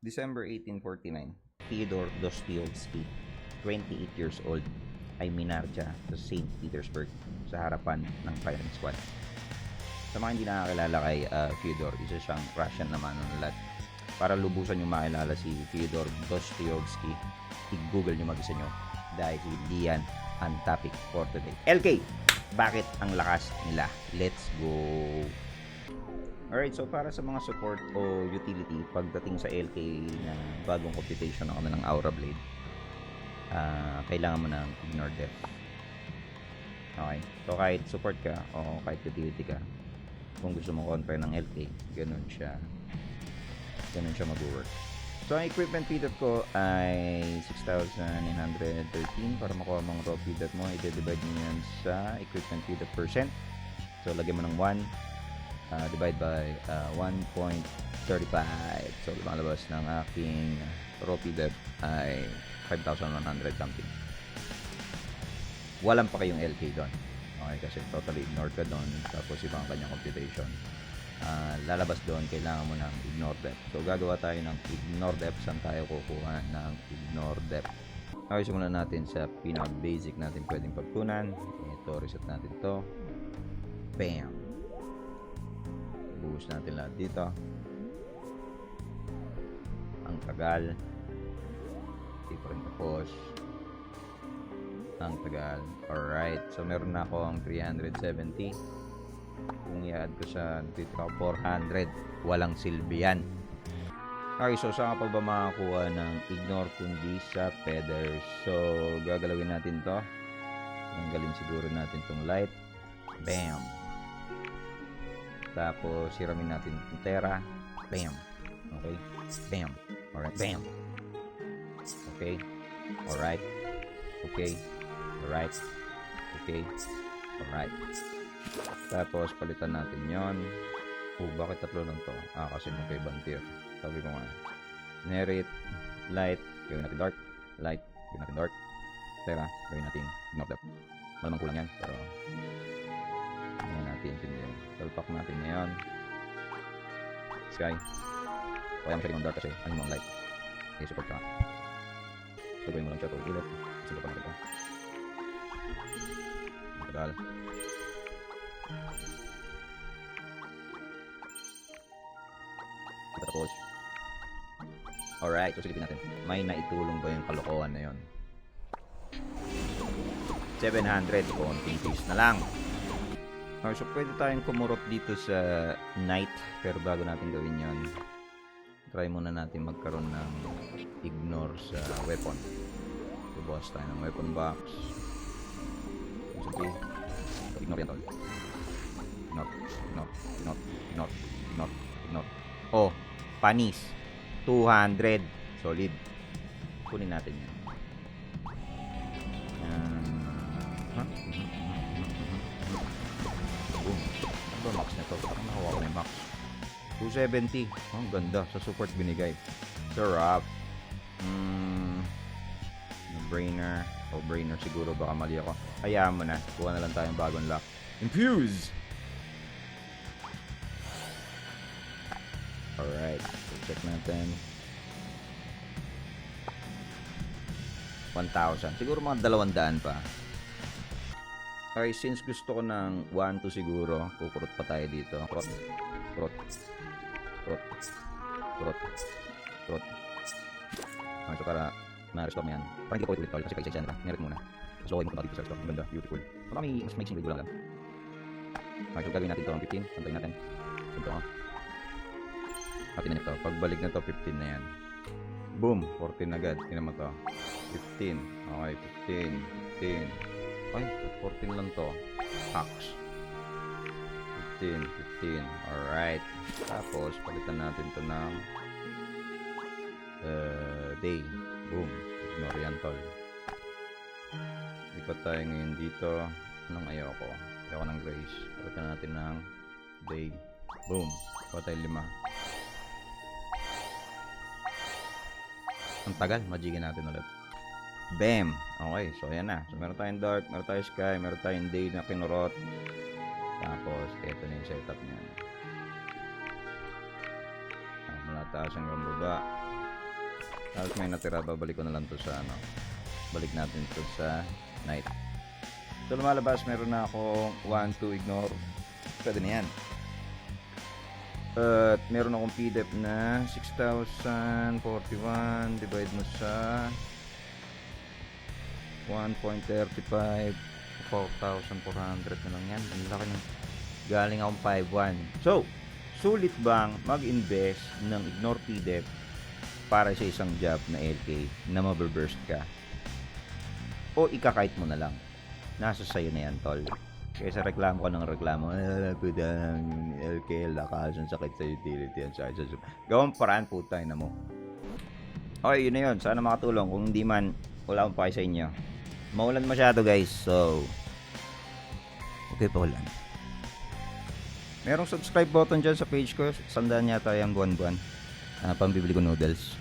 December 1849, Fyodor Dostoevsky, 28 years old, ay minarcha sa St. Petersburg sa harapan ng firing squad. Sa mga hindi nakakilala kay Fyodor, isa siyang Russian na manunulat. Para lubusan yung makilala si Fyodor Dostoevsky, i-google nyo mag-isa nyo dahil hindi yan ang topic for today. LK, bakit ang lakas nila? Let's go! Alright, so para sa mga support o utility pagdating sa LK na bagong computation ng Aura Blade, kailangan mo ng ignore def. Okay, so kahit support ka o kahit utility ka, kung gusto mo kontra ng LK, ganun siya mag-work. So ang equipment PDAT ko ay 6,913. Para makuha mong raw PDAT mo, i-divide mo yan sa equipment PDAT percent. So lagyan mo ng 1, divide by 1.35. So lumalabas ng aking raw PDAT ay 5,100 something. Walang pa kayong LK doon. Okay, kasi totally ignored ka doon. Tapos ibang kanyang computation. Lalabas doon, kailangan mo ng ignore depth. So gagawa tayo ng ignore depth. Saan tayo kukuha ng ignore depth? Okay, simulan natin sa pinaka-basic natin pwedeng pagtunan. Ito, reset natin to. Bam! Buhos natin lahat dito. Ang tagal. Hindi pa rin tapos. Ang tagal. Alright, so meron na ako ang 370. Kung i-add ko sa 400, walang silbi yan. Okay, so saan ka pa ba makakuha ng ignore kundi sa feathers? So gagalawin natin to. Tanggalin siguro natin tong light. Bam! Tapos siramin natin yung Terra. Bam! Okay? Bam! Alright, bam! Okay? Alright? Okay? Alright? Okay? Alright? Tapos palitan natin yon. Bakit tatlo lang to? Kasi magkaibang tier. Sabi ko nga, Nerit, light, gawin natin dark, light, gawin natin dark, Terra, gawin natin ignore depth. Malamang kulang yan, pero hindi natin intindihan. Talpak natin ngayon. Sky. Kaya mo siya rin dark kasi ano mo ang light. Okay, support ka. Tugoyin mo lang siya, tuloy ulit. Support pa natin ito. Matagal. Tapos alright, so silipin natin, may naitulong ba yung kalokohan na yon? 700, konting piece na lang. Okay, so pwede tayong kumurot dito sa night, pero bago natin gawin yon, try muna natin magkaroon ng ignore sa weapon. So bukas tayo ng weapon box. Okay, so ignore yan tol. Ignore. Oh, panis 200, solid. Kunin natin yan. Boom. Ano ba max na to? Parang nakuha ko na yung max 270. Ang ganda sa support binigay. Sarap. Brainer o brainer siguro, baka mali ako. Hayaan mo na, kuha na lang tayong bagong lock. Infuse. Alright, so check natin. 1,000. Siguro mga 200 pa. Okay, since gusto ko ng 1, 2 siguro, kukurot pa tayo dito. Kurot. Okay, so para na-restore mo yan. Parang hindi ko ulit kasi kaisa siya nila. Merit muna. So, okay mo pa dito sa restore. Ang ganda, beautiful. Parang may mas mixing video lang. Okay, so gagawin natin ito ang 15. Pantayin natin. Ito ko. Pati na ito. Pagbalik na to 15 na yan. Boom! 14 agad. Tingnan mo to. 15. Okay, 15. Ay, 14 lang to. Hacks. 15. Alright. Tapos, palitan natin to ng day. Boom. Ignore yan tol. Lipat tayo ngayon dito. Anong ayoko? Ayoko ng grace. Palitan natin ng day. Boom. Patay 5. Ang tagal, magiging natin ulit. Bam! Okay, so ayan na. So meron tayong dark, meron tayong sky, meron tayong day na kinurot. Tapos, ito na yung setup niya. Mula taas hanggang baba. Tapos may natira, babalik ko na lang to sa ano. Balik natin to sa night. So lumalabas, meron na akong 1, 2 ignore. Pwede na yan. At meron akong PDEP na 6,041 divide mo sa 1.35, 4,400 na lang yan. Ang laki ng galing akong 5,1. So, sulit bang mag-invest ng ignore PDEP para sa isang job na LK na mababurst ka? O ikakite mo na lang? Nasa sayo na yan, tol. Kaysa reklamo ka ng reklamo, LKL, lakas, ang sakit sa utility, ang sakit sa... Gawang paraan, puta, na mo. Okay, yun na yun. Sana makatulong. Kung hindi man, wala akong pake sa inyo. Maulan masyado, guys. So, okay pa ulan. Merong subscribe button dyan sa page ko. Sandaan yata yung buwan-buwan. Pambibili ko noodles.